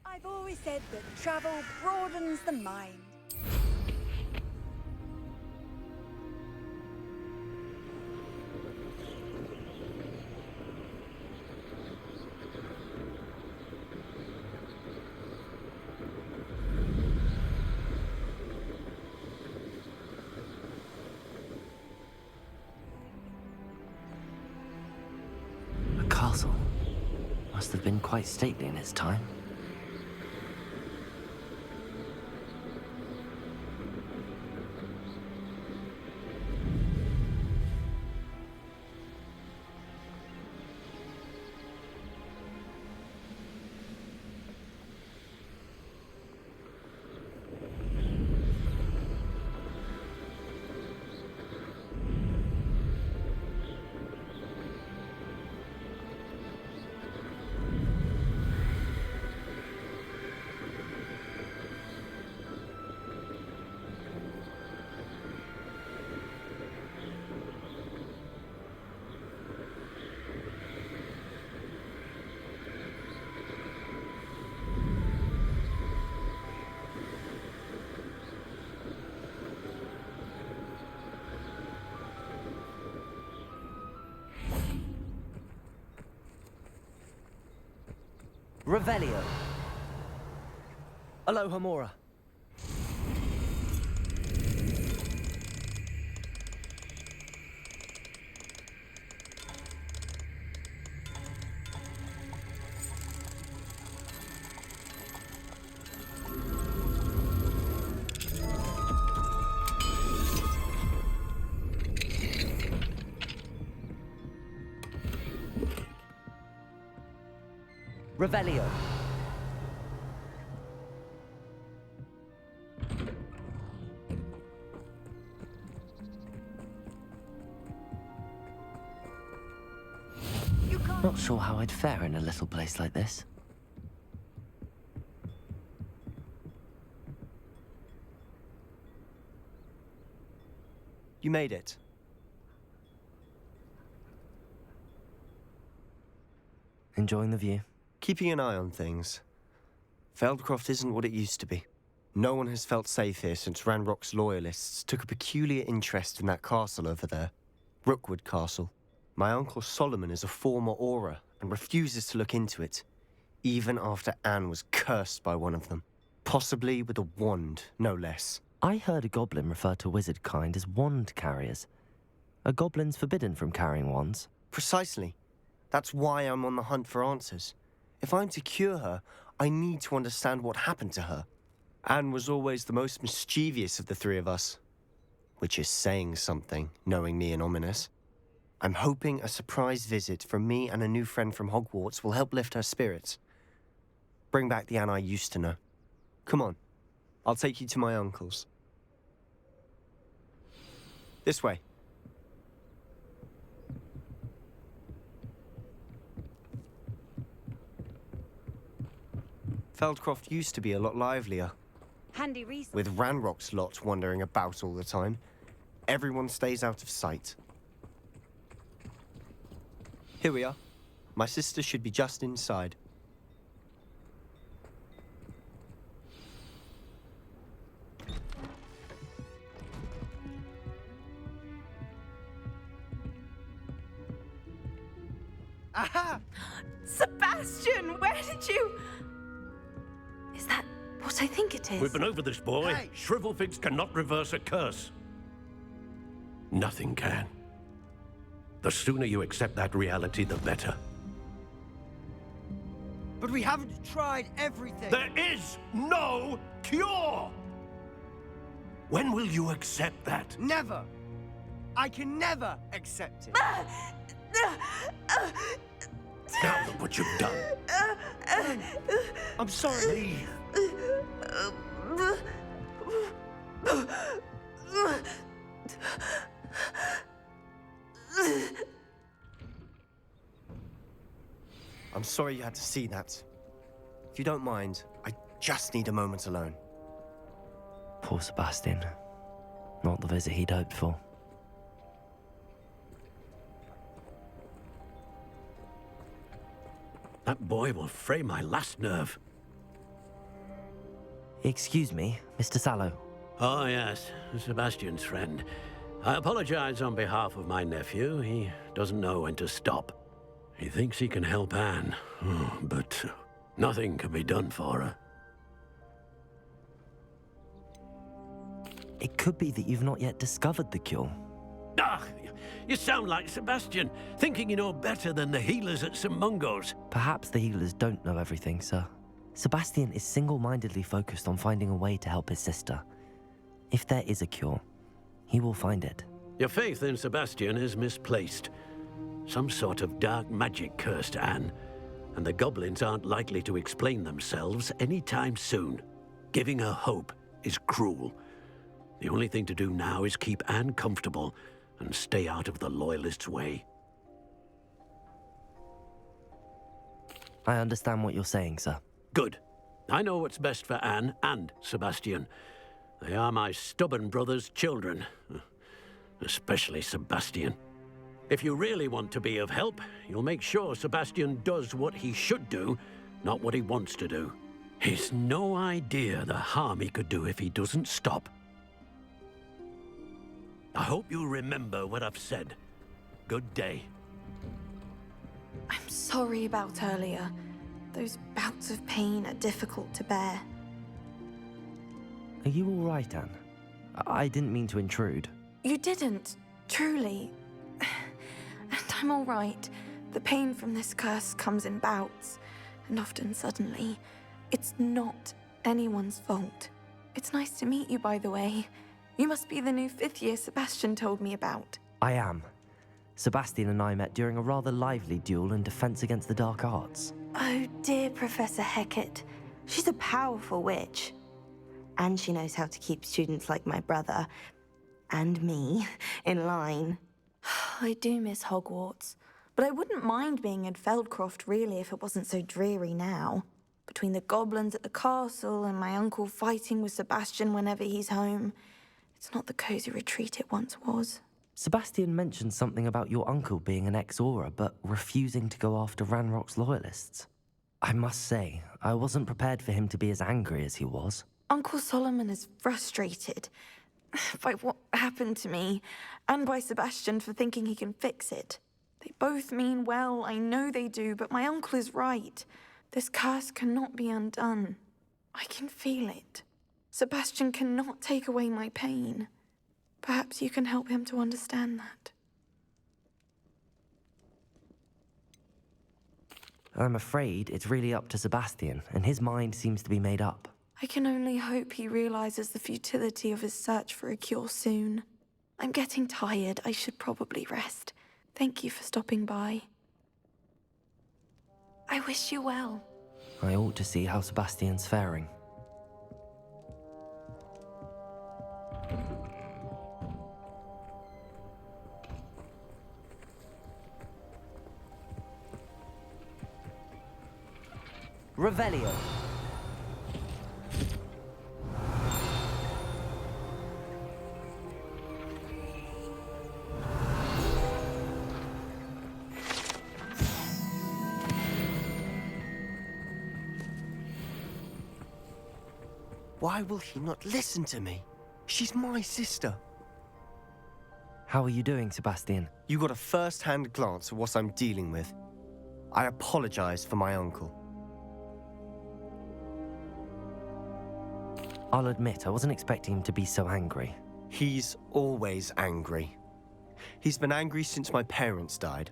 I've always said that travel broadens the mind. A castle. Must have been quite stately in its time. Revelio. Aloha Mora. Revelio. Not sure how I'd fare in a little place like this. You made it. Enjoying the view? Keeping an eye on things. Feldcroft isn't what it used to be. No one has felt safe here since Ranrock's loyalists took a peculiar interest in that castle over there. Rookwood Castle. My uncle Solomon is a former Aura and refuses to look into it, even after Anne was cursed by one of them. Possibly with a wand, no less. I heard a goblin refer to wizard kind as wand carriers. Are goblins forbidden from carrying wands? Precisely. That's why I'm on the hunt for answers. If I'm to cure her, I need to understand what happened to her. Anne was always the most mischievous of the three of us. Which is saying something, knowing me and Ominous. I'm hoping a surprise visit from me and a new friend from Hogwarts will help lift her spirits. Bring back the Anne I used to know. Come on, I'll take you to my uncle's. This way. Feldcroft used to be a lot livelier. Handy reason. With Ranrock's lot wandering about all the time, everyone stays out of sight. Here we are. My sister should be just inside. Aha! Sebastian, where did you... Is that what I think it is? We've been over this, boy. Hey. Shrivelfigs cannot reverse a curse. Nothing can. The sooner you accept that reality, the better. But we haven't tried everything. There is no cure! When will you accept that? Never. I can never accept it. Now look what you've done. I'm sorry. Leave. I'm sorry you had to see that. If you don't mind, I just need a moment alone. Poor Sebastian. Not the visit he'd hoped for. That boy will fray my last nerve. Excuse me, Mr. Sallow. Oh, yes, Sebastian's friend. I apologize on behalf of my nephew. He doesn't know when to stop. He thinks he can help Anne, but nothing can be done for her. It could be that you've not yet discovered the cure. Ah, you sound like Sebastian, thinking you know better than the healers at St. Mungo's. Perhaps the healers don't know everything, sir. Sebastian is single-mindedly focused on finding a way to help his sister. If there is a cure, he will find it. Your faith in Sebastian is misplaced. Some sort of dark magic cursed Anne, and the goblins aren't likely to explain themselves anytime soon. Giving her hope is cruel. The only thing to do now is keep Anne comfortable and stay out of the Loyalists' way. I understand what you're saying, sir. Good. I know what's best for Anne and Sebastian. They are my stubborn brother's children. Especially Sebastian. If you really want to be of help, you'll make sure Sebastian does what he should do, not what he wants to do. He's no idea the harm he could do if he doesn't stop. I hope you'll remember what I've said. Good day. I'm sorry about earlier. Those bouts of pain are difficult to bear. Are you all right, Anne? I didn't mean to intrude. You didn't, truly. And I'm all right. The pain from this curse comes in bouts, and often suddenly. It's not anyone's fault. It's nice to meet you, by the way. You must be the new 5th year Sebastian told me about. I am. Sebastian and I met during a rather lively duel in defense against the dark arts. Oh, dear Professor Hecat. She's a powerful witch. And she knows how to keep students like my brother, and me, in line. I do miss Hogwarts, but I wouldn't mind being in Feldcroft, really, if it wasn't so dreary now. Between the goblins at the castle and my uncle fighting with Sebastian whenever he's home, it's not the cozy retreat it once was. Sebastian mentioned something about your uncle being an ex-Aura, but refusing to go after Ranrock's loyalists. I must say, I wasn't prepared for him to be as angry as he was. Uncle Solomon is frustrated by what happened to me, and by Sebastian for thinking he can fix it. They both mean well, I know they do, but my uncle is right. This curse cannot be undone. I can feel it. Sebastian cannot take away my pain. Perhaps you can help him to understand that. I'm afraid it's really up to Sebastian, and his mind seems to be made up. I can only hope he realizes the futility of his search for a cure soon. I'm getting tired. I should probably rest. Thank you for stopping by. I wish you well. I ought to see how Sebastian's faring. Revelio. Why will he not listen to me? She's my sister. How are you doing, Sebastian? You got a first-hand glance at what I'm dealing with. I apologize for my uncle. I'll admit, I wasn't expecting him to be so angry. He's always angry. He's been angry since my parents died.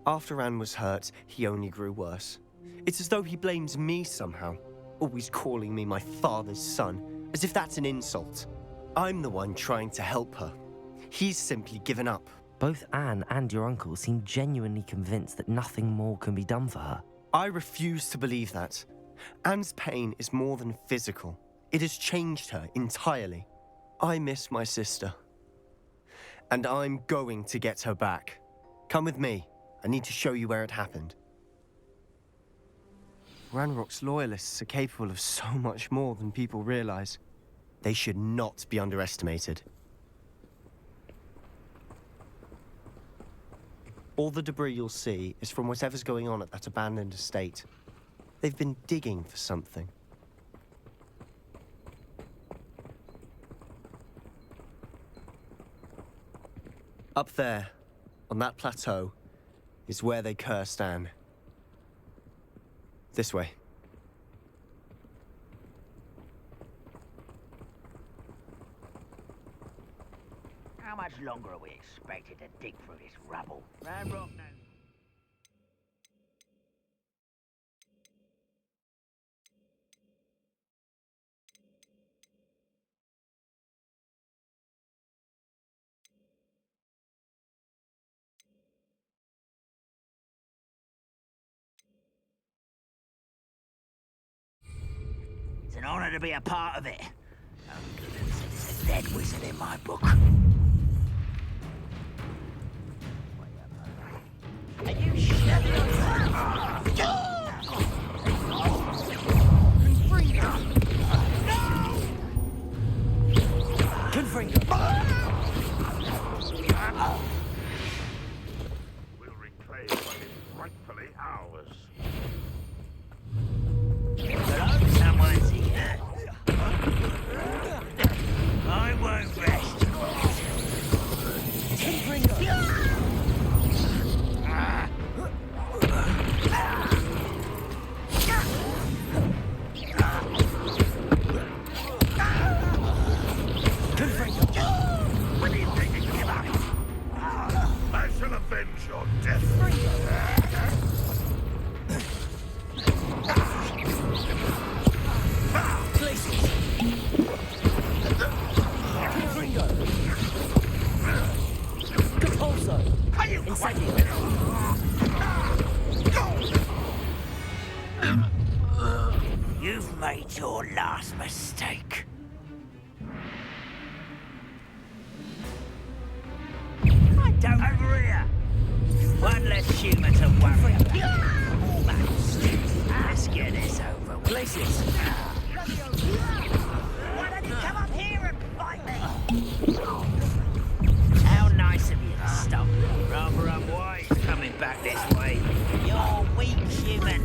After Anne was hurt, he only grew worse. It's as though he blames me somehow, always calling me my father's son, as if that's an insult. I'm the one trying to help her. He's simply given up. Both Anne and your uncle seem genuinely convinced that nothing more can be done for her. I refuse to believe that. Anne's pain is more than physical. It has changed her entirely. I miss my sister. And I'm going to get her back. Come with me. I need to show you where it happened. Ranrock's loyalists are capable of so much more than people realize. They should not be underestimated. All the debris you'll see is from whatever's going on at that abandoned estate. They've been digging for something. Up there, on that plateau, is where they cursed Anne. This way. How much longer are we expected to dig through this rubble? Ranrock knows. It's an honor to be a part of it. It's a dead wizard in my book. Are you We'll reclaim what is rightfully ours. Someone's here. I won't rest. When are you thinking to give up? I shall avenge your death. Are you quite You've made your last mistake. I don't over here. One less human to worry about. Let's get this over with. Places. Why don't you come up here and fight me? How nice of you to stop. Rather unwise coming back this way. You're weak, human.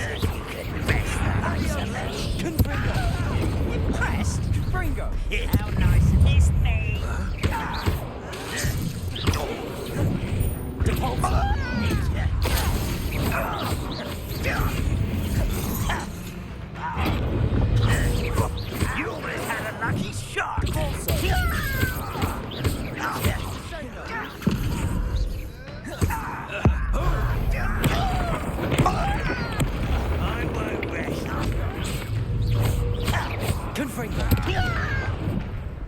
If you could best the likes of me. Impressed? Fringo. How nice of this me. You almost had a lucky shot. I won't rest.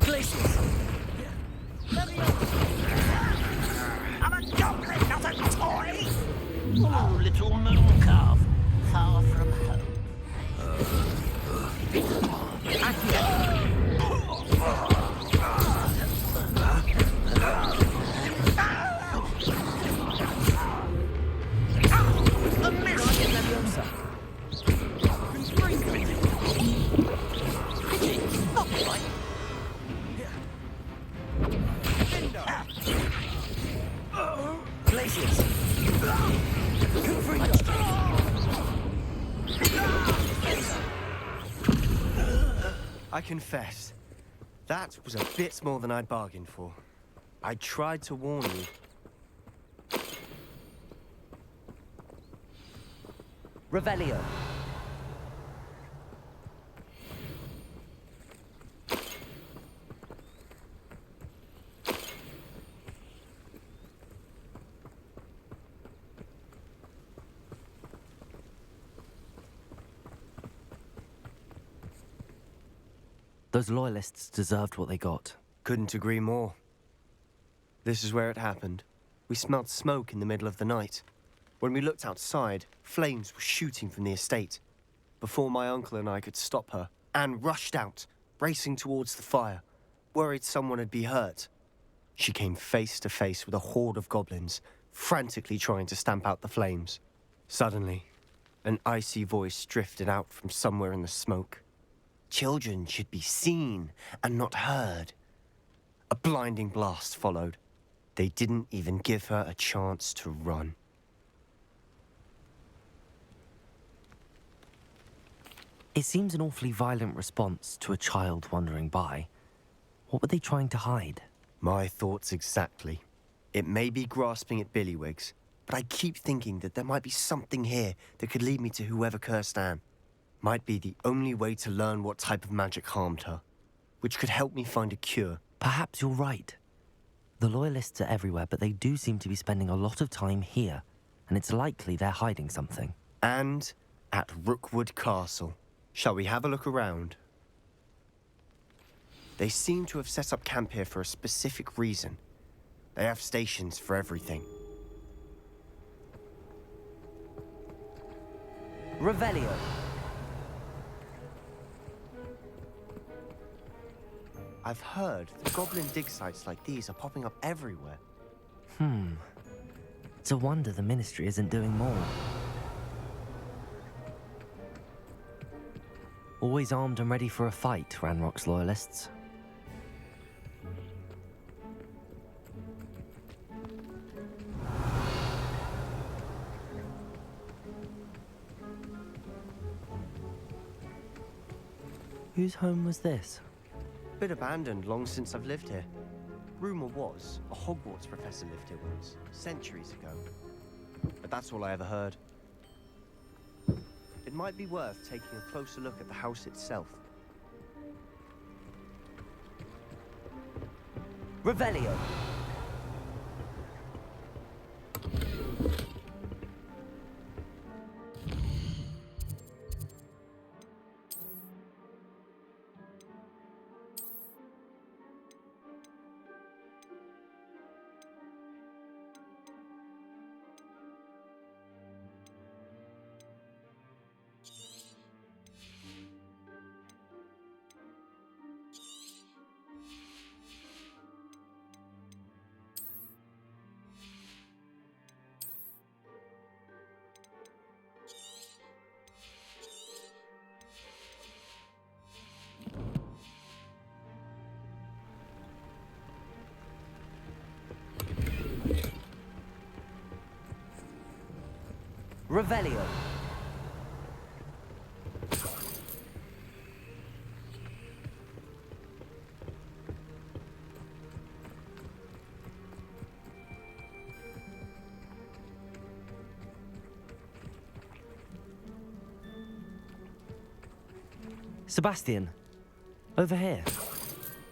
Glaciers. I'm a goblin, not a toy. Oh, little moon calf, far from home. A miracle Leviosa. Not quite. Glaciers. I confess, that was a bit more than I'd bargained for. I tried to warn you. Revelio. Those loyalists deserved what they got. Couldn't agree more. This is where it happened. We smelled smoke in the middle of the night. When we looked outside, flames were shooting from the estate. Before my uncle and I could stop her, Anne rushed out, racing towards the fire, worried someone had been hurt. She came face to face with a horde of goblins, frantically trying to stamp out the flames. Suddenly, an icy voice drifted out from somewhere in the smoke. Children should be seen and not heard. A blinding blast followed. They didn't even give her a chance to run. It seems an awfully violent response to a child wandering by. What were they trying to hide? My thoughts exactly. It may be grasping at Billywigs, but I keep thinking that there might be something here that could lead me to whoever cursed Anne. Might be the only way to learn what type of magic harmed her, which could help me find a cure. Perhaps you're right. The Loyalists are everywhere, but they do seem to be spending a lot of time here, and it's likely they're hiding something. And at Rookwood Castle. Shall we have a look around? They seem to have set up camp here for a specific reason. They have stations for everything. Revelio. I've heard that goblin dig sites like these are popping up everywhere. It's a wonder the Ministry isn't doing more. Always armed and ready for a fight, Ranrock's Loyalists. Whose home was this? Bit abandoned long since I've lived here. Rumor was a Hogwarts professor lived here once, centuries ago. But that's all I ever heard. It might be worth taking a closer look at the house itself. Revelio. Revelio. Sebastian, over here.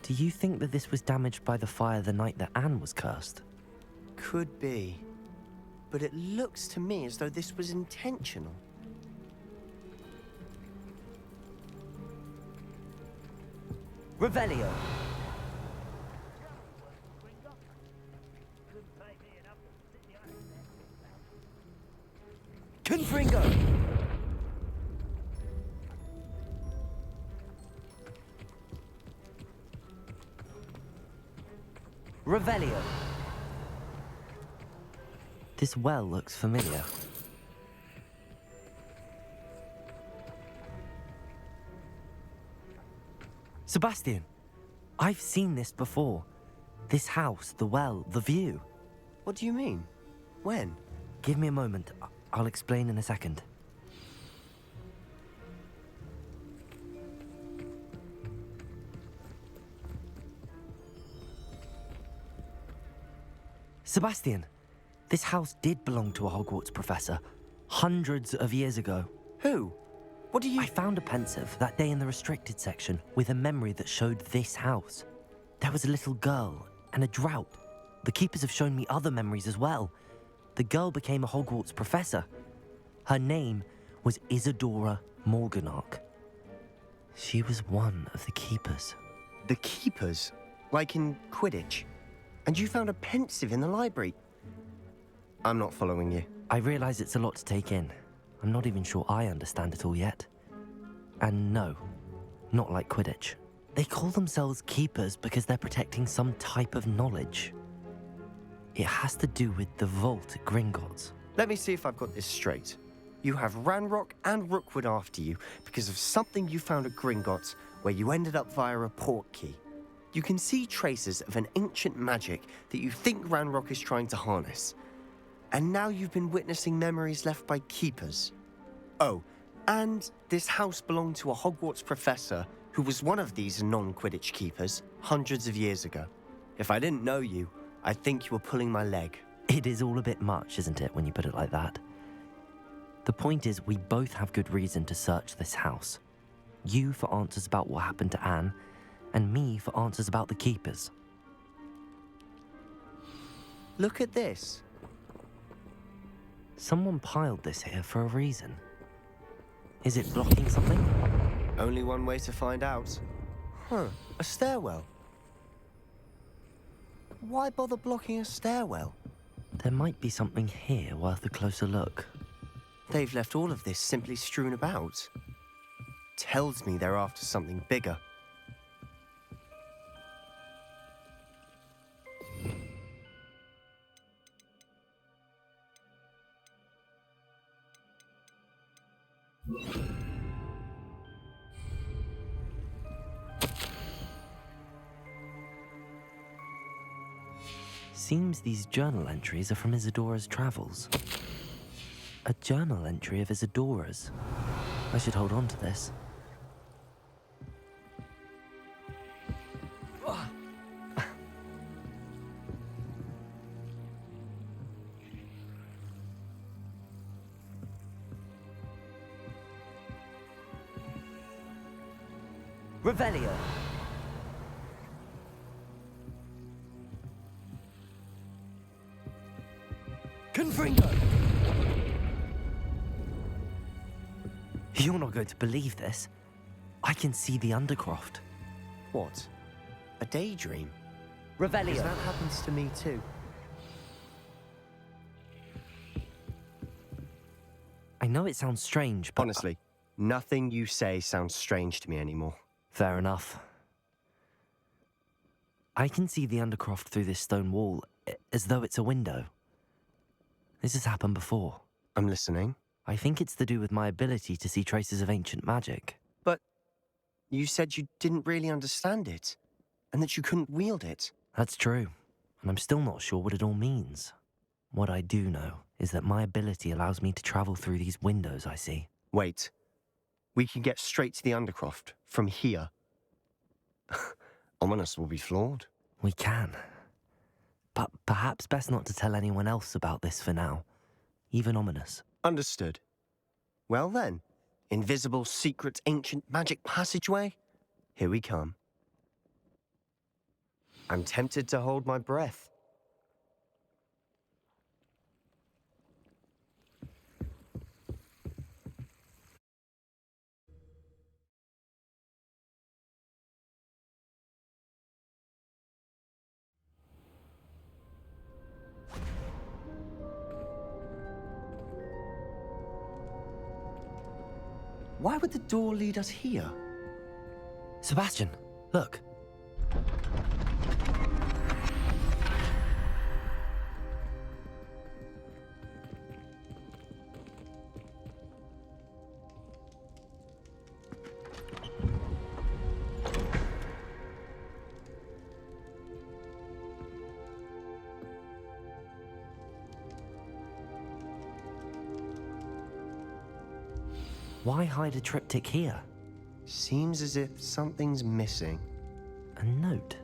Do you think that this was damaged by the fire the night that Anne was cursed? Could be. But it looks to me as though this was intentional. Revelio. Confringo. Revelio. This well looks familiar. Sebastian, I've seen this before. This house, the well, the view. What do you mean? When? Give me a moment. I'll explain in a second. Sebastian, this house did belong to a Hogwarts professor, hundreds of years ago. Who? What do you... I found a pensive that day in the restricted section with a memory that showed this house. There was a little girl and a drought. The keepers have shown me other memories as well. The girl became a Hogwarts professor. Her name was Isadora Morganach. She was one of the keepers. The keepers? Like in Quidditch? And you found a pensive in the library? I'm not following you. I realize it's a lot to take in. I'm not even sure I understand it all yet. And no, not like Quidditch. They call themselves keepers because they're protecting some type of knowledge. It has to do with the vault at Gringotts. Let me see if I've got this straight. You have Ranrock and Rookwood after you because of something you found at Gringotts where you ended up via a portkey. You can see traces of an ancient magic that you think Ranrock is trying to harness. And now you've been witnessing memories left by keepers. Oh, and this house belonged to a Hogwarts professor who was one of these non-Quidditch keepers hundreds of years ago. If I didn't know you, I'd think you were pulling my leg. It is all a bit much, isn't it, when you put it like that? The point is, we both have good reason to search this house. You for answers about what happened to Anne, and me for answers about the keepers. Look at this. Someone piled this here for a reason. Is it blocking something? Only one way to find out. Huh, a stairwell. Why bother blocking a stairwell? There might be something here worth a closer look. They've left all of this simply strewn about. Tells me they're after something bigger. Seems these journal entries are from Isadora's travels. A journal entry of Isadora's. I should hold on to this. Revelio. Confringo! You're not going to believe this. I can see the Undercroft. What? A daydream? Revelio. Because that happens to me too. I know it sounds strange, but... Honestly, nothing you say sounds strange to me anymore. Fair enough. I can see the Undercroft through this stone wall, as though it's a window. This has happened before. I'm listening. I think it's to do with my ability to see traces of ancient magic. But you said you didn't really understand it, and that you couldn't wield it. That's true, and I'm still not sure what it all means. What I do know is that my ability allows me to travel through these windows I see. Wait. We can get straight to the Undercroft from here. Ominous will be flawed. We can. But perhaps best not to tell anyone else about this for now. Even Ominous. Understood. Well then, invisible, secret, ancient magic passageway? Here we come. I'm tempted to hold my breath. Why would the door lead us here? Sebastian, look. Why hide a triptych here? Seems as if something's missing. A note.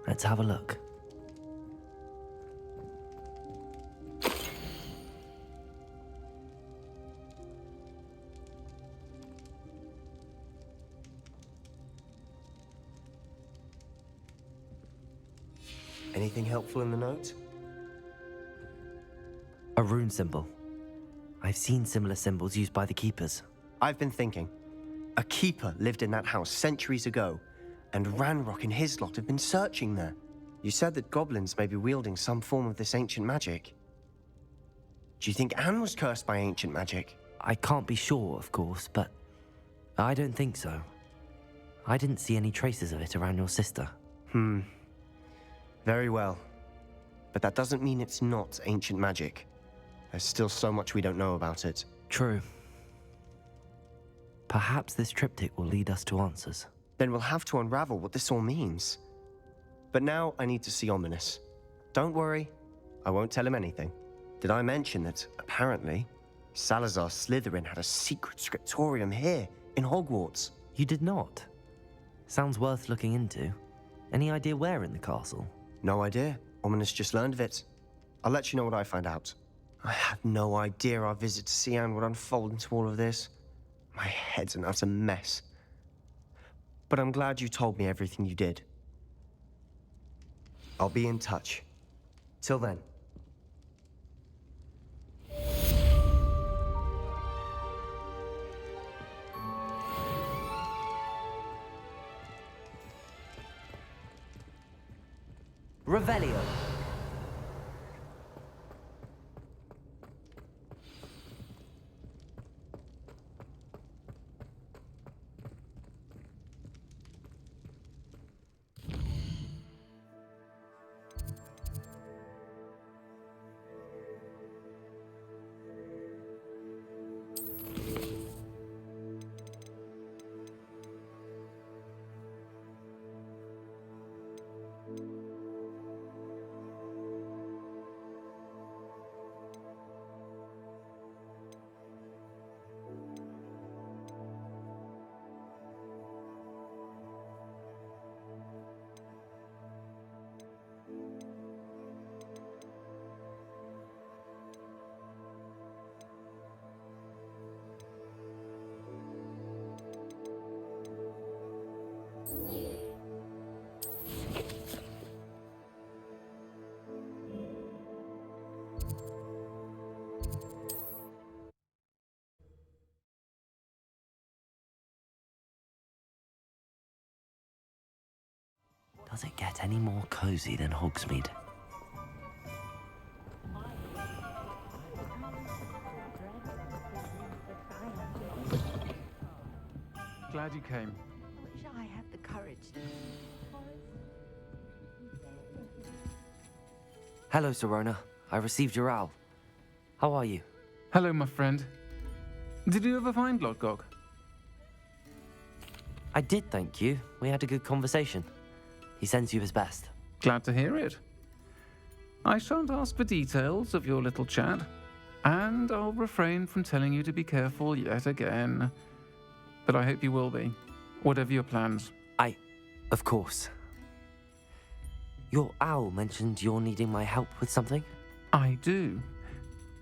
Let's have a look. Anything helpful in the note? A rune symbol. I've seen similar symbols used by the keepers. I've been thinking. A keeper lived in that house centuries ago, and Ranrock and his lot have been searching there. You said that goblins may be wielding some form of this ancient magic. Do you think Anne was cursed by ancient magic? I can't be sure, of course, but I don't think so. I didn't see any traces of it around your sister. Very well. But that doesn't mean it's not ancient magic. There's still so much we don't know about it. True. Perhaps this triptych will lead us to answers. Then we'll have to unravel what this all means. But now I need to see Ominous. Don't worry, I won't tell him anything. Did I mention that, apparently, Salazar Slytherin had a secret scriptorium here, in Hogwarts? You did not? Sounds worth looking into. Any idea where in the castle? No idea. Ominous just learned of it. I'll let you know what I find out. I had no idea our visit to see Anne would unfold into all of this. My head's an utter mess. But I'm glad you told me everything you did. I'll be in touch. Till then. Revelio. Does it get any more cozy than Hogsmeade? Glad you came. Wish I had the courage. Hello, Serona. I received your owl. How are you? Hello, my friend. Did you ever find Lodgok? I did, thank you. We had a good conversation. He sends you his best. Glad to hear it. I shan't ask for details of your little chat, and I'll refrain from telling you to be careful yet again. But I hope you will be, whatever your plans. Of course. Your owl mentioned you're needing my help with something? I do.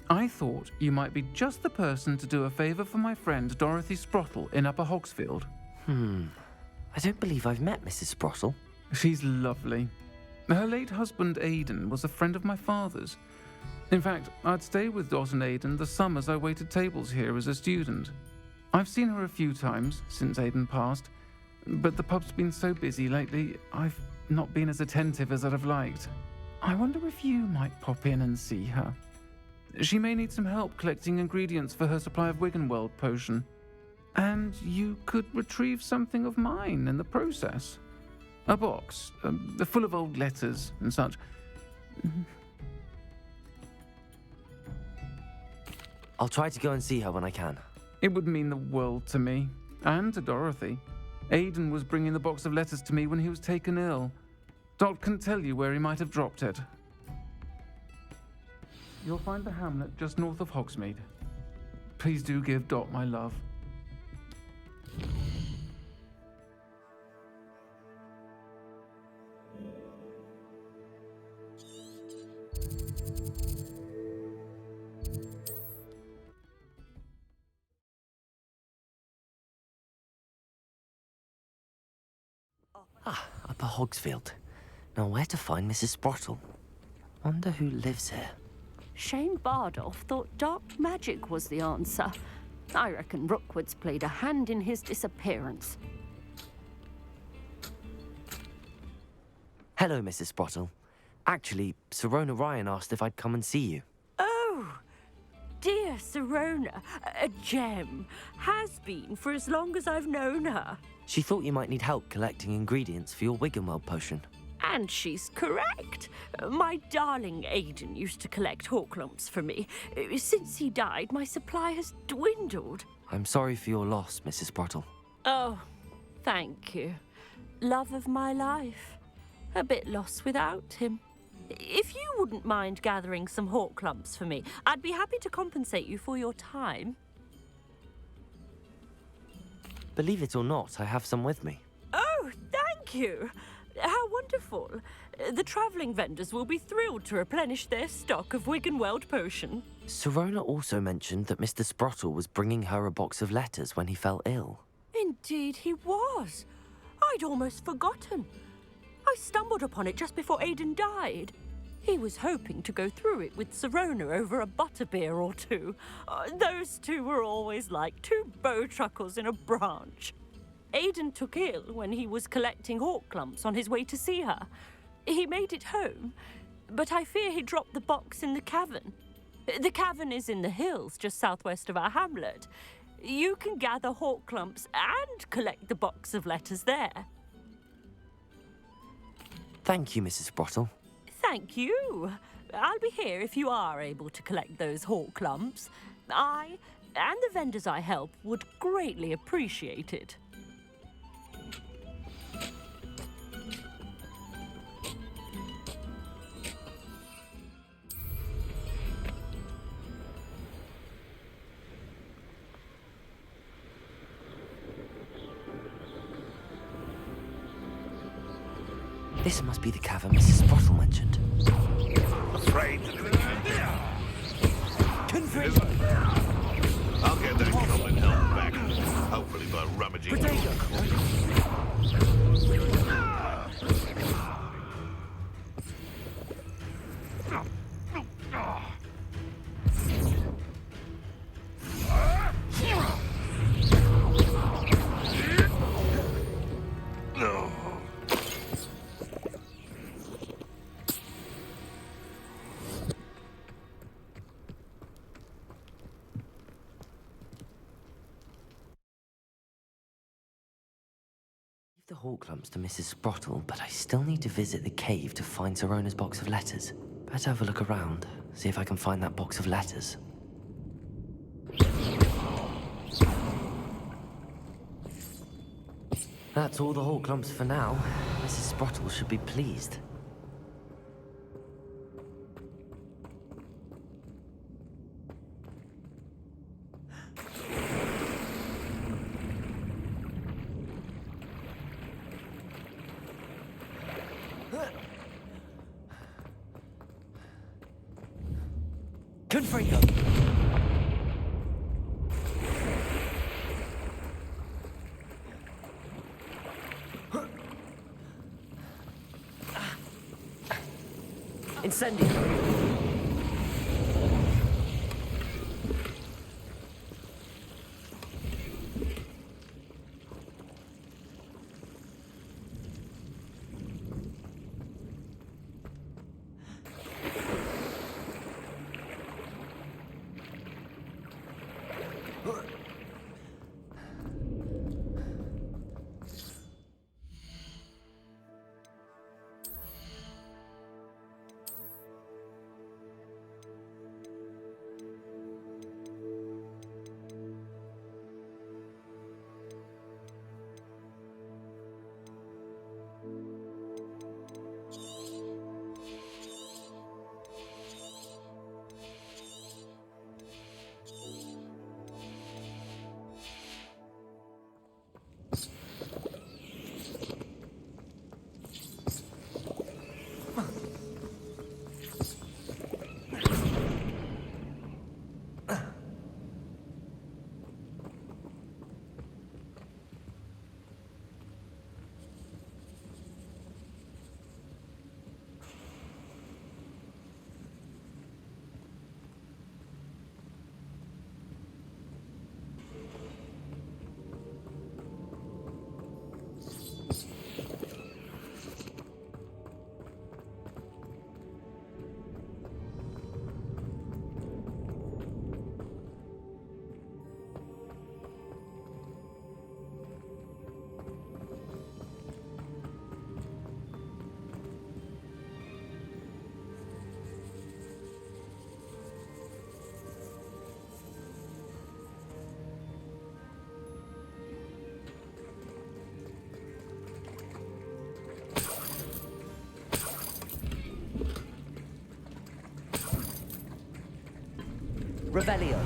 I thought you might be just the person to do a favor for my friend Dorothy Sprottle in Upper Hogsfield. I don't believe I've met Mrs. Sprottle. She's lovely. Her late husband, Aidan, was a friend of my father's. In fact, I'd stay with Dot and Aidan the summers I waited tables here as a student. I've seen her a few times since Aidan passed, but the pub's been so busy lately, I've not been as attentive as I'd have liked. I wonder if you might pop in and see her. She may need some help collecting ingredients for her supply of Wiggenweld potion. And you could retrieve something of mine in the process. A box, full of old letters and such. I'll try to go and see her when I can. It would mean the world to me, and to Dorothy. Aidan was bringing the box of letters to me when he was taken ill. Dot can tell you where he might have dropped it. You'll find the hamlet just north of Hogsmeade. Please do give Dot my love. Upper Hogsfield. Now where to find Mrs. Sprottle? Wonder who lives here. Shane Bardolph thought dark magic was the answer. I reckon Rookwood's played a hand in his disappearance. Hello, Mrs. Sprottle. Actually, Sirona Ryan asked if I'd come and see you. Oh, dear Sirona, a gem. Has been for as long as I've known her. She thought you might need help collecting ingredients for your Wiggenweld potion. And she's correct. My darling Aidan used to collect Horklumps for me. Since he died, my supply has dwindled. I'm sorry for your loss, Mrs. Sprottle. Oh, thank you. Love of my life. A bit lost without him. If you wouldn't mind gathering some Horklumps for me, I'd be happy to compensate you for your time. Believe it or not, I have some with me. Oh, thank you. How wonderful. The travelling vendors will be thrilled to replenish their stock of Wiggenweld potion. Sirona also mentioned that Mr. Sprottle was bringing her a box of letters when he fell ill. Indeed he was. I'd almost forgotten. I stumbled upon it just before Aidan died. He was hoping to go through it with Sirona over a butterbeer or two. Those two were always like two bowtruckles in a branch. Aidan took ill when he was collecting Horklumps on his way to see her. He made it home, but I fear he dropped the box in the cavern. The cavern is in the hills just southwest of our hamlet. You can gather Horklumps and collect the box of letters there. Thank you, Mrs. Sprottle. Thank you. I'll be here if you are able to collect those Horklumps. I and the vendors I help would greatly appreciate it. This must be the cavern Mrs. Sprottle mentioned. Afraid to do it. I'll get that goblin help back. Hopefully by rummaging. The Horklumps to Mrs. Sprottle, but I still need to visit the cave to find Sirona's box of letters. Better have a look around, see if I can find that box of letters. That's all the Horklumps for now. Mrs. Sprottle should be pleased. Confringo! Incendio! Revelio.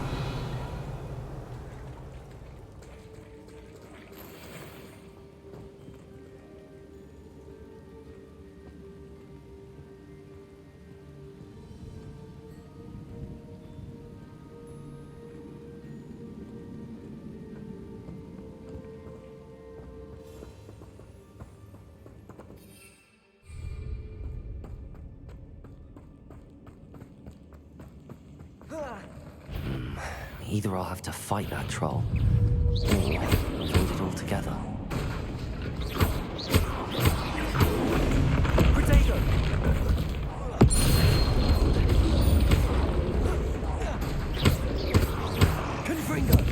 Either I'll have to fight that troll, or avoid it altogether. Potato! Confringo!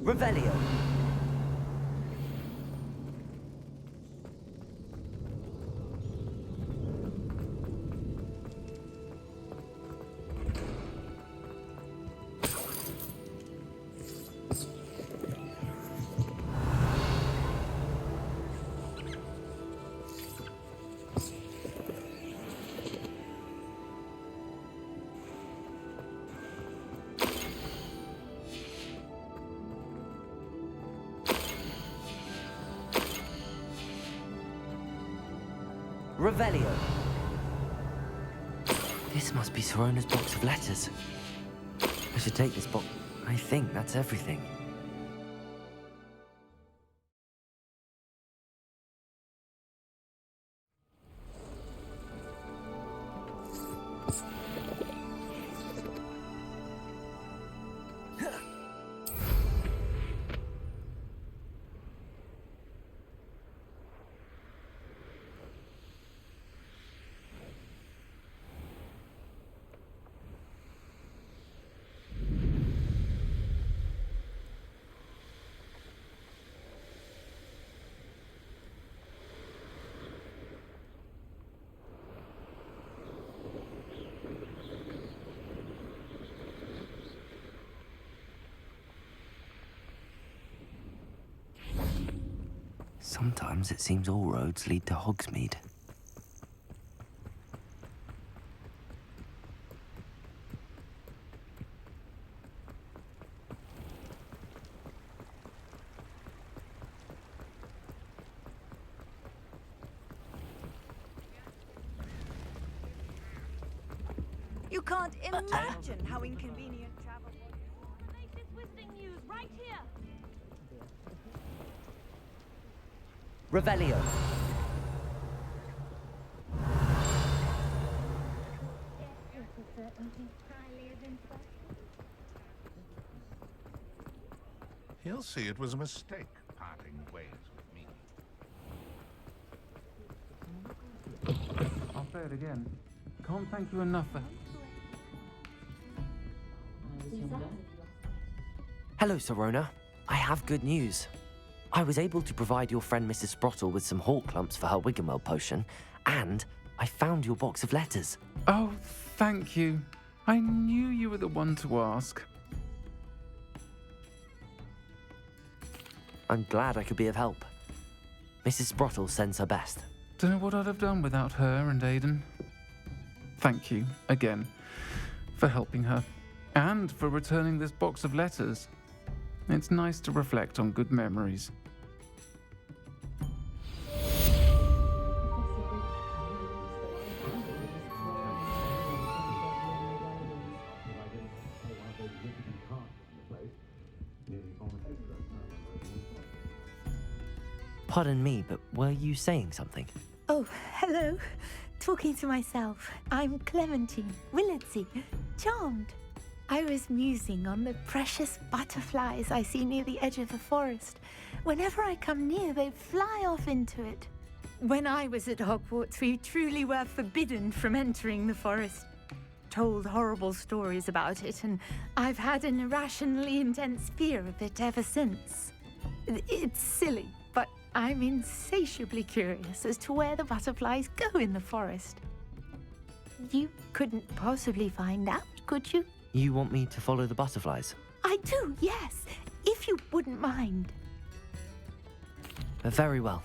Revelio. Revelio. This must be Sirona's box of letters. I should take this box. I think that's everything. Sometimes it seems all roads lead to Hogsmeade. You can't imagine how inconvenient travel was. The latest whistling news right here. Revelio. He'll see it was a mistake parting ways with me. I'll say it again. Can't thank you enough for... Hello, Serona. I have good news. I was able to provide your friend Mrs. Sprottle with some hawk clumps for her Wiggenweld potion, and I found your box of letters. Oh, thank you. I knew you were the one to ask. I'm glad I could be of help. Mrs. Sprottle sends her best. Don't know what I'd have done without her and Aidan. Thank you, again, for helping her, and for returning this box of letters. It's nice to reflect on good memories. Pardon me, but were you saying something? Oh, hello. Talking to myself. I'm Clementine Willardsey. Charmed. I was musing on the precious butterflies I see near the edge of the forest. Whenever I come near, they fly off into it. When I was at Hogwarts, we truly were forbidden from entering the forest. Told horrible stories about it, and I've had an irrationally intense fear of it ever since. It's silly, but I'm insatiably curious as to where the butterflies go in the forest. You couldn't possibly find out, could you? You want me to follow the butterflies? I do, yes, if you wouldn't mind. Very well.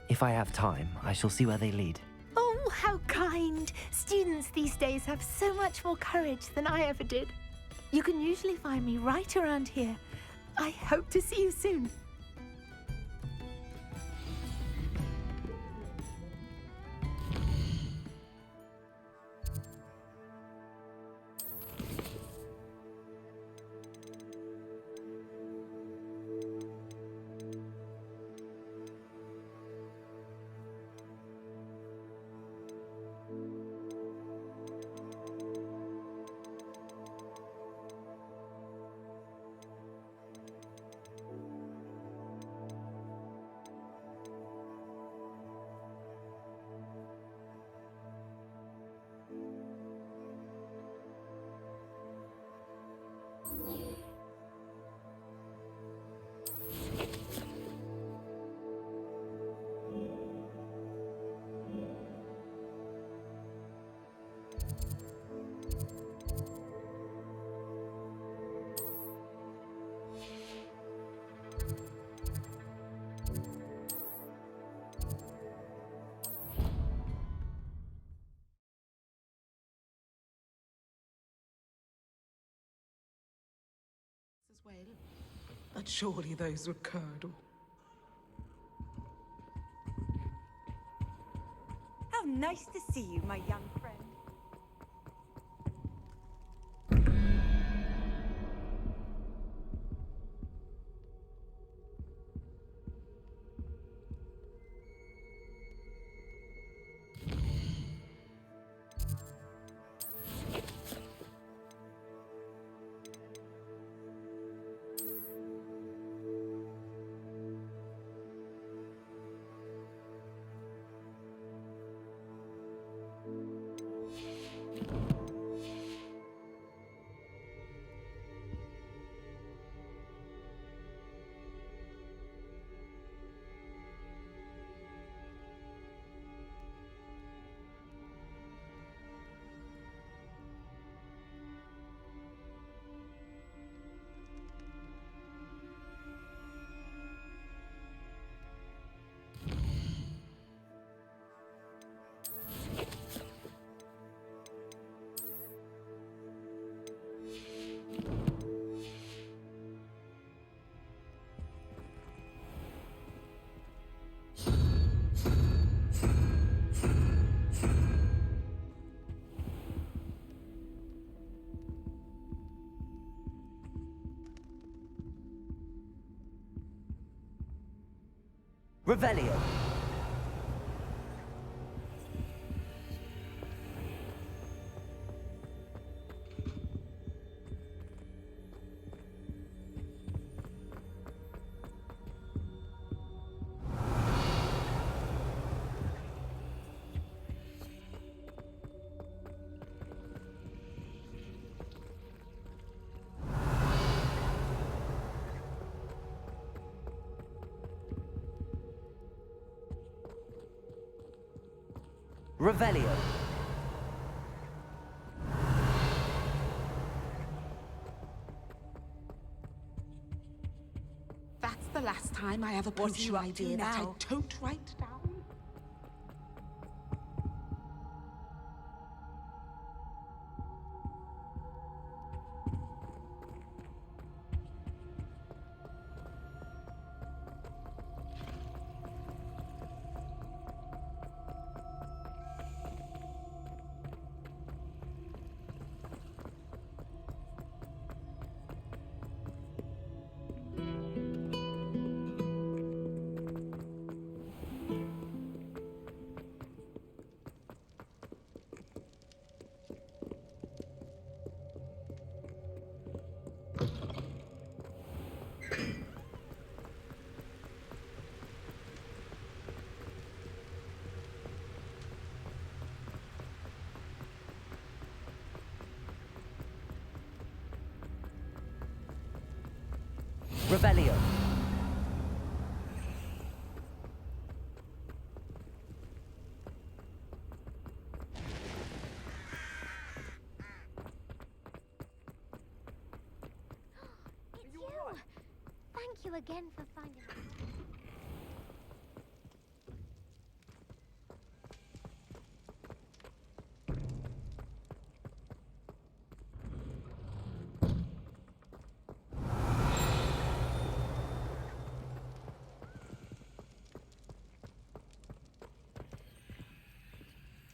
If I have time, I shall see where they lead. Oh, how kind. Students these days have so much more courage than I ever did. You can usually find me right around here. I hope to see you soon. Well, but surely those would curdle. How nice to see you, my young friend. Revelio. Revelio. That's the last time I have a potion idea that I don't write down. Revelio. It's you! Thank you again for finding us.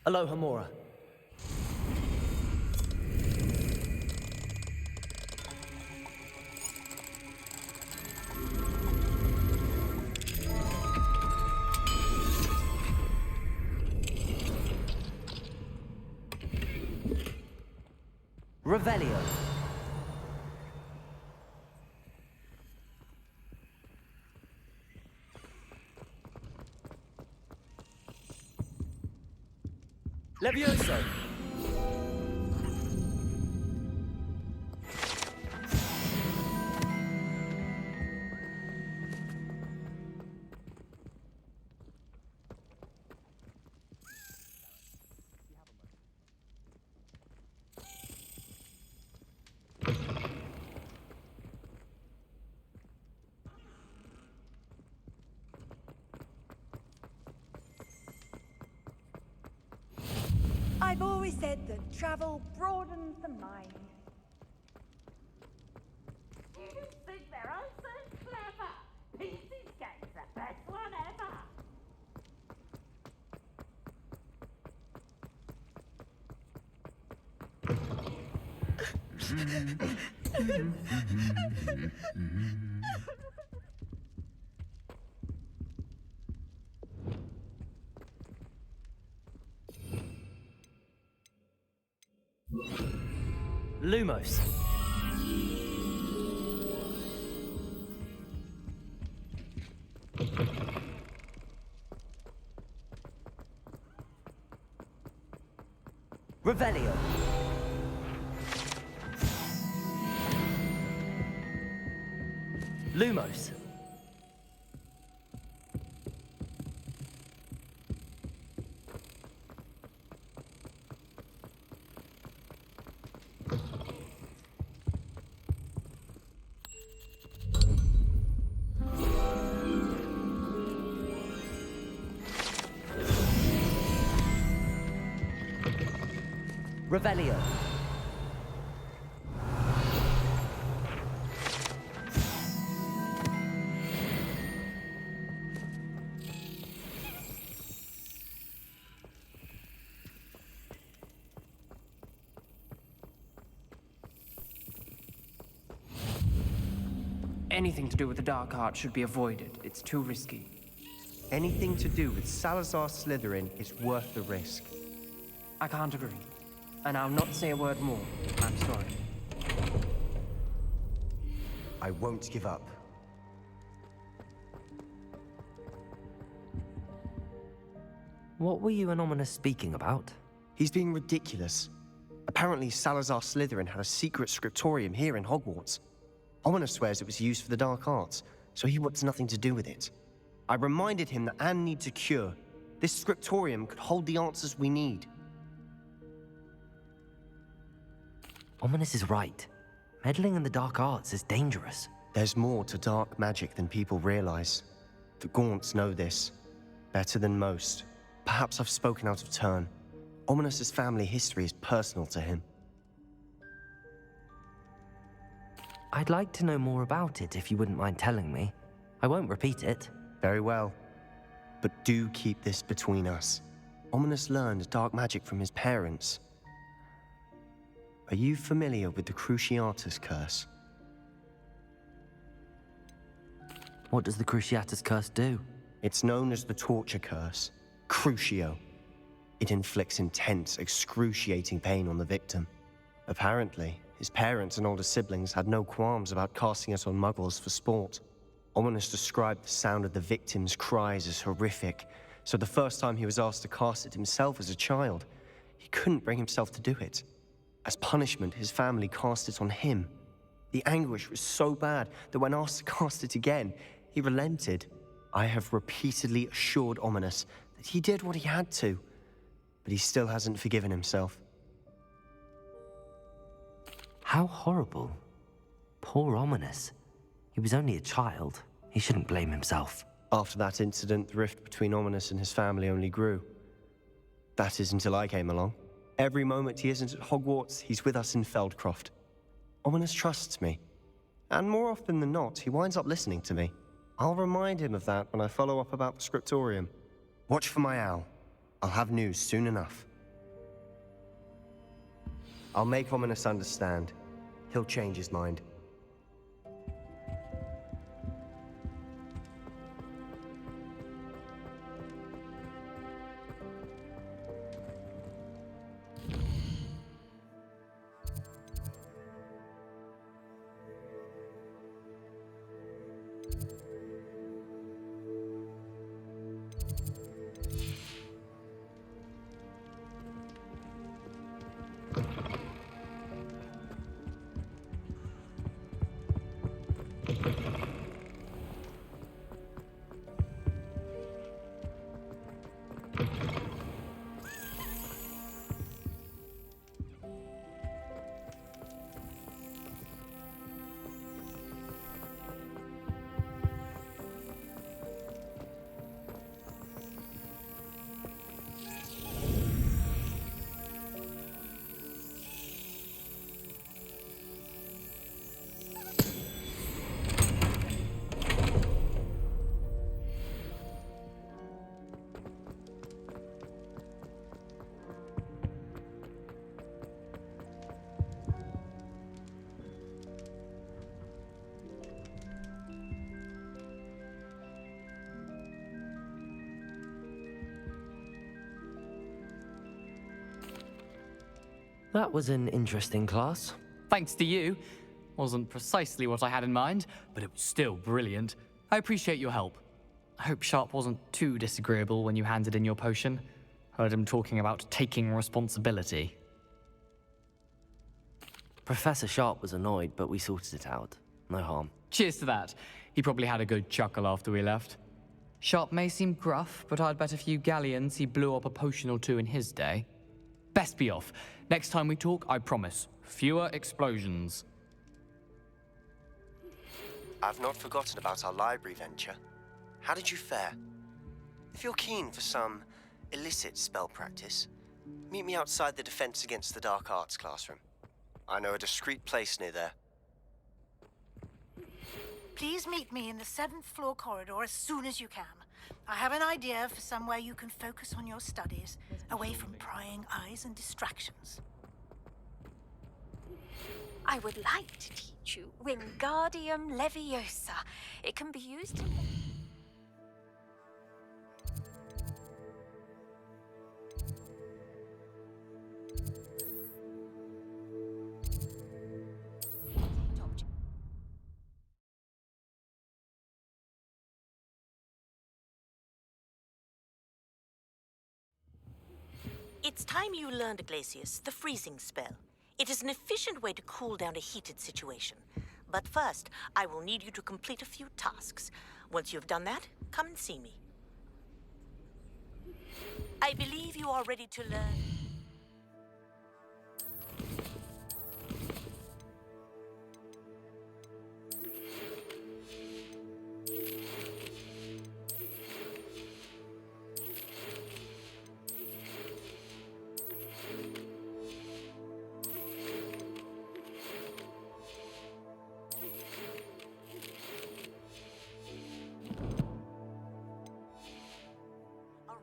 Aloha Mora. Revelio. Levioso. I've always said that travel broadens the mind. You think they're all so clever? Pieces game's the best one ever. Lumos. Revelio. Lumos. Revelio. Anything to do with the dark art should be avoided. It's too risky. Anything to do with Salazar Slytherin is worth the risk. I can't agree. And I'll not say a word more. I'm sorry. I won't give up. What were you and Ominous speaking about? He's being ridiculous. Apparently, Salazar Slytherin had a secret scriptorium here in Hogwarts. Ominous swears it was used for the dark arts, so he wants nothing to do with it. I reminded him that Anne needs a cure, This scriptorium could hold the answers we need. Ominous is right. Meddling in the dark arts is dangerous. There's more to dark magic than people realize. The Gaunts know this better than most. Perhaps I've spoken out of turn. Ominous's family history is personal to him. I'd like to know more about it if you wouldn't mind telling me. I won't repeat it. Very well. But do keep this between us. Ominous learned dark magic from his parents. Are you familiar with the Cruciatus Curse? What does the Cruciatus Curse do? It's known as the Torture Curse, Crucio. It inflicts intense, excruciating pain on the victim. Apparently, his parents and older siblings had no qualms about casting it on muggles for sport. Ominous described the sound of the victim's cries as horrific, so the first time he was asked to cast it himself as a child, he couldn't bring himself to do it. As punishment, his family cast it on him. The anguish was so bad that when asked to cast it again, he relented. I have repeatedly assured Ominous that he did what he had to, but he still hasn't forgiven himself. How horrible. Poor Ominous. He was only a child. He shouldn't blame himself. After that incident, the rift between Ominous and his family only grew. That is until I came along. Every moment he isn't at Hogwarts, he's with us in Feldcroft. Ominous trusts me. And more often than not, he winds up listening to me. I'll remind him of that when I follow up about the scriptorium. Watch for my owl. I'll have news soon enough. I'll make Ominous understand. He'll change his mind. That was an interesting class. Thanks to you. Wasn't precisely what I had in mind, but it was still brilliant. I appreciate your help. I hope Sharp wasn't too disagreeable when you handed in your potion. Heard him talking about taking responsibility. Professor Sharp was annoyed, but we sorted it out. No harm. Cheers to that. He probably had a good chuckle after we left. Sharp may seem gruff, but I'd bet a few galleons he blew up a potion or two in his day. Best be off. Next time we talk, I promise, fewer explosions. I've not forgotten about our library venture. How did you fare? If you're keen for some illicit spell practice, meet me outside the Defense Against the Dark Arts classroom. I know a discreet place near there. Please meet me in the 7th floor corridor as soon as you can. I have an idea for somewhere you can focus on your studies, away from prying eyes and distractions. I would like to teach you Wingardium Leviosa. It can be used in... It's time you learned, Glacius, the freezing spell. It is an efficient way to cool down a heated situation. But first, I will need you to complete a few tasks. Once you've done that, come and see me. I believe you are ready to learn.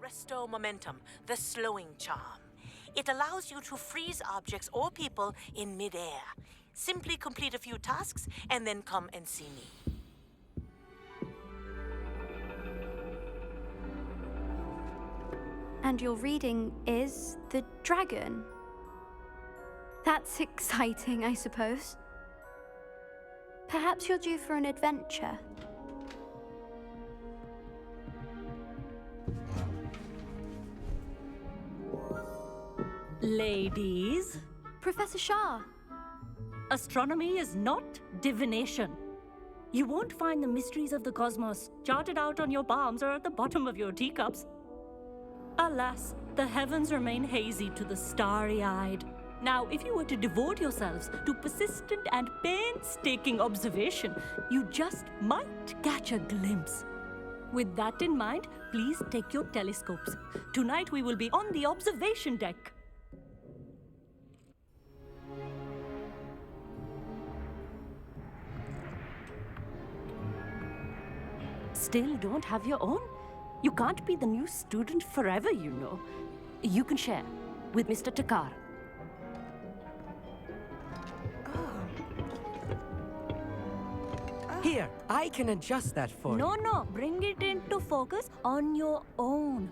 Arresto momentum, the slowing charm. It allows you to freeze objects or people in midair. Simply complete a few tasks and then come and see me. And your reading is the dragon. That's exciting, I suppose. Perhaps you're due for an adventure. Ladies. Professor Shah. Astronomy is not divination. You won't find the mysteries of the cosmos charted out on your palms or at the bottom of your teacups. Alas, the heavens remain hazy to the starry-eyed. Now, if you were to devote yourselves to persistent and painstaking observation, you just might catch a glimpse. With that in mind, please take your telescopes. Tonight we will be on the observation deck. Still don't have your own? You can't be the new student forever, you know. You can share with Mr. Takar. Here, I can adjust that for you. No, bring it into focus on your own.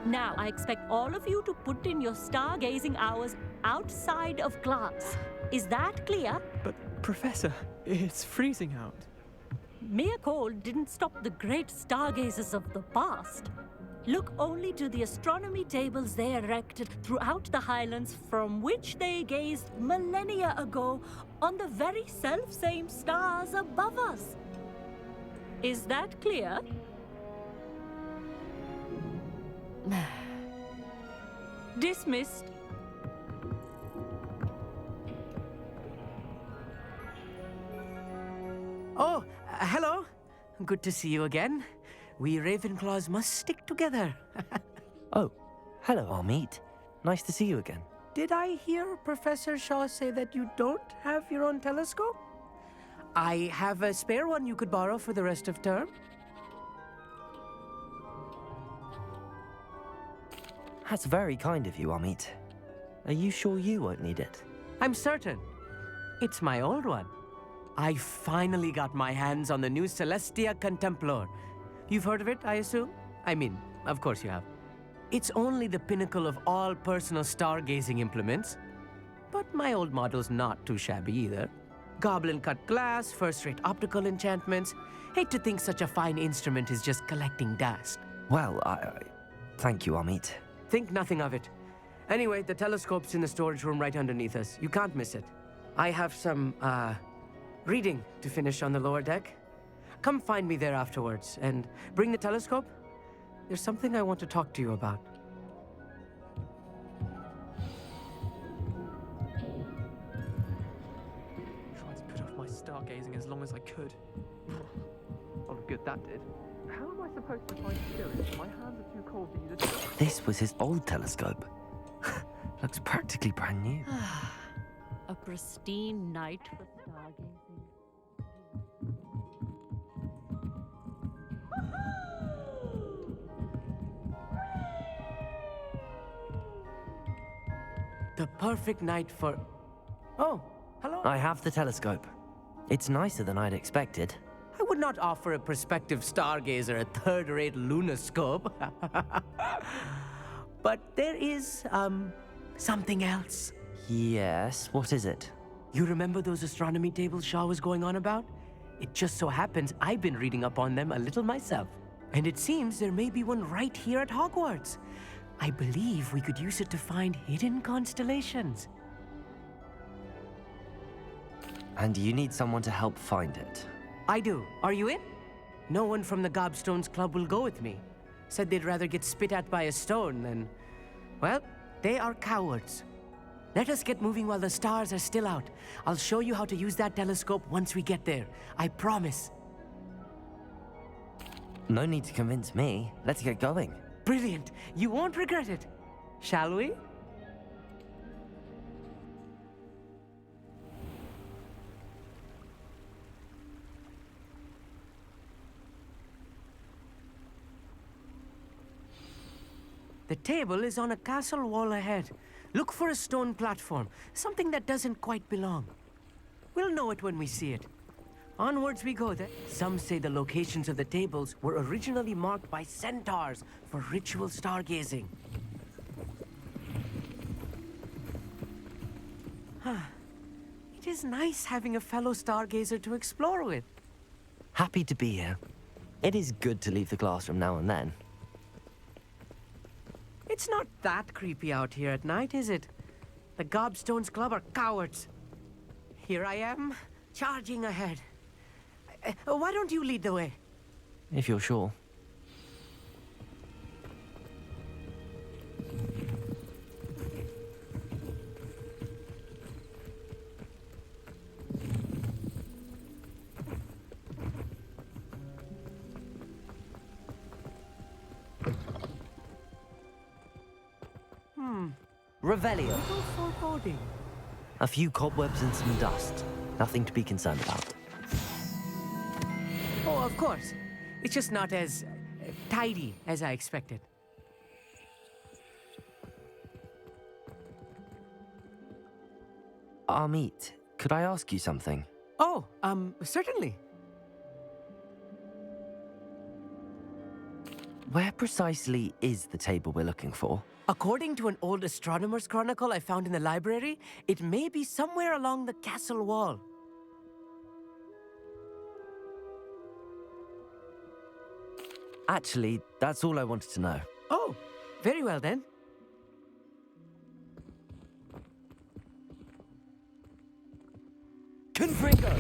Now, I expect all of you to put in your stargazing hours outside of class. Is that clear? But, Professor, it's freezing out. Mere cold didn't stop the great stargazers of the past. Look only to the astronomy tables they erected throughout the highlands from which they gazed millennia ago on the very self-same stars above us. Is that clear? Dismissed. Oh, hello. Good to see you again. We Ravenclaws must stick together. Oh, hello, Amit. Nice to see you again. Did I hear Professor Shaw say that you don't have your own telescope? I have a spare one you could borrow for the rest of term. That's very kind of you, Amit. Are you sure you won't need it? I'm certain. It's my old one. I finally got my hands on the new Celestia Contemplor. You've heard of it, I assume? I mean, of course you have. It's only the pinnacle of all personal stargazing implements. But my old model's not too shabby either. Goblin-cut glass, first-rate optical enchantments. Hate to think such a fine instrument is just collecting dust. Well, thank you, Amit. Think nothing of it. Anyway, the telescope's in the storage room right underneath us. You can't miss it. I have some, reading to finish on the lower deck. Come find me there afterwards, and bring the telescope. There's something I want to talk to you about. Tried to put off my stargazing as long as I could. Lot of good that did. How am I supposed to find spirits? My hands are too cold for you to... This was his old telescope. Looks practically brand new. A pristine night for stargazing. The perfect night for... Oh, hello. I have the telescope. It's nicer than I'd expected. I would not offer a prospective stargazer a third-rate lunoscope. But there is, something else. Yes, what is it? You remember those astronomy tables Shaw was going on about? It just so happens I've been reading up on them a little myself. And it seems there may be one right here at Hogwarts. I believe we could use it to find hidden constellations. And you need someone to help find it. I do. Are you in? No one from the Gobstones Club will go with me. Said they'd rather get spit at by a stone than... Well, they are cowards. Let us get moving while the stars are still out. I'll show you how to use that telescope once we get there. I promise. No need to convince me. Let's get going. Brilliant. You won't regret it. Shall we? The table is on a castle wall ahead. Look for a stone platform, something that doesn't quite belong. We'll know it when we see it. Onwards we go then. Some say the locations of the tables were originally marked by centaurs for ritual stargazing. It is nice having a fellow stargazer to explore with. Happy to be here. It is good to leave the classroom now and then. It's not that creepy out here at night, is it? The Gobstones Club are cowards. Here I am, charging ahead. Why don't you lead the way? If you're sure. Revelio. Little foreboding. A few cobwebs and some dust. Nothing to be concerned about. Oh, of course. It's just not as tidy as I expected. Amit, could I ask you something? Oh, certainly. Where precisely is the table we're looking for? According to an old astronomer's chronicle I found in the library, it may be somewhere along the castle wall. Actually, that's all I wanted to know. Oh, very well then. Confringo!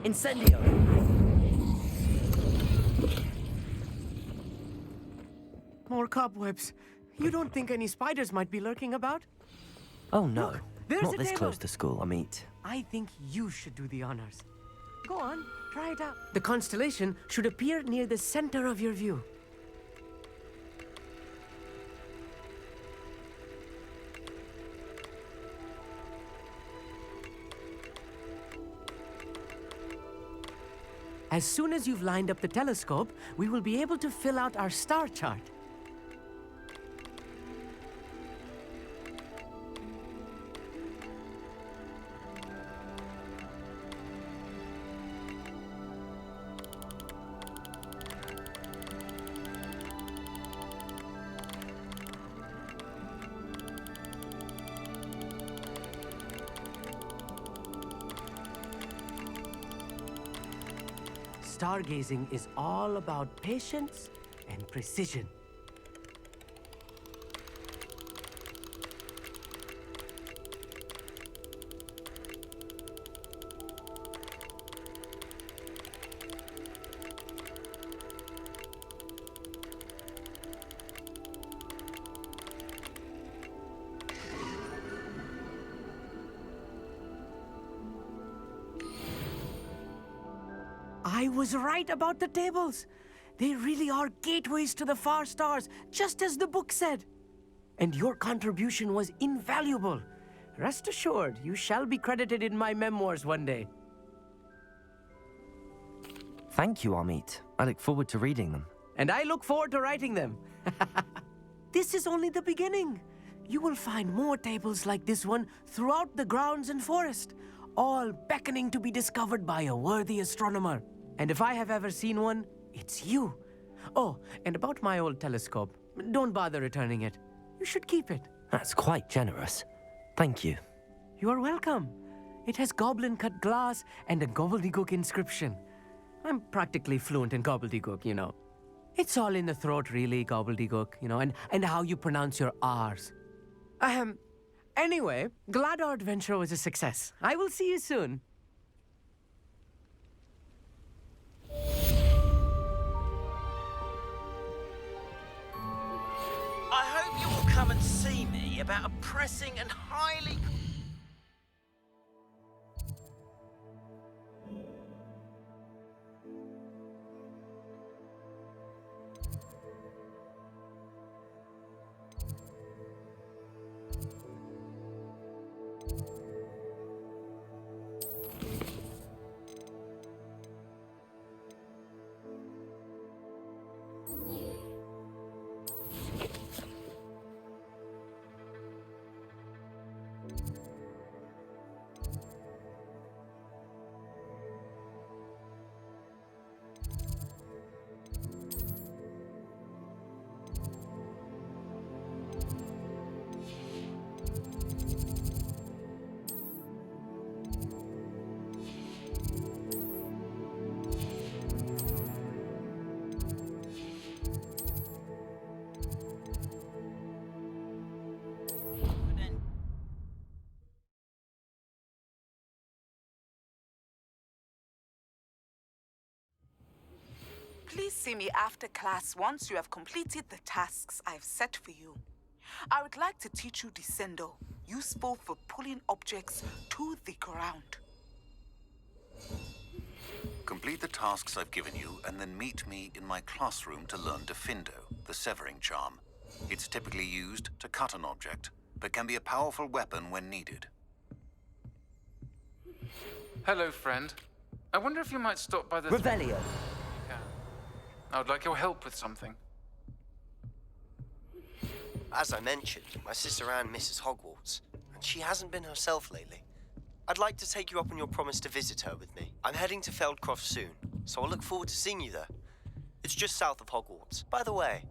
Incendio! More cobwebs. You don't think any spiders might be lurking about? Oh no, Look, there's not the this table. close to school, Amit. I think you should do the honors. Go on, try it out. The constellation should appear near the center of your view. As soon as you've lined up the telescope, we will be able to fill out our star chart. Stargazing is all about patience and precision. I was right about the tables. They really are gateways to the far stars, just as the book said. And your contribution was invaluable. Rest assured, you shall be credited in my memoirs one day. Thank you, Amit. I look forward to reading them. And I look forward to writing them. This is only the beginning. You will find more tables like this one throughout the grounds and forest, all beckoning to be discovered by a worthy astronomer. And if I have ever seen one, it's you. Oh, and about my old telescope. Don't bother returning it. You should keep it. That's quite generous. Thank you. You are welcome. It has goblin-cut glass and a gobbledygook inscription. I'm practically fluent in gobbledygook, you know. It's all in the throat, really, gobbledygook, you know, and how you pronounce your R's. Anyway, glad our adventure was a success. I will see you soon. I hope you will come and see me about a pressing and highly... Please see me after class once you have completed the tasks I've set for you. I would like to teach you Descendo, useful for pulling objects to the ground. Complete the tasks I've given you, and then meet me in my classroom to learn Defindo, the severing charm. It's typically used to cut an object, but can be a powerful weapon when needed. Hello, friend. I wonder if you might stop by the... Revelio. Yeah. I would like your help with something. As I mentioned, my sister Anne misses Hogwarts, and she hasn't been herself lately. I'd like to take you up on your promise to visit her with me. I'm heading to Feldcroft soon, so I'll look forward to seeing you there. It's just south of Hogwarts. By the way,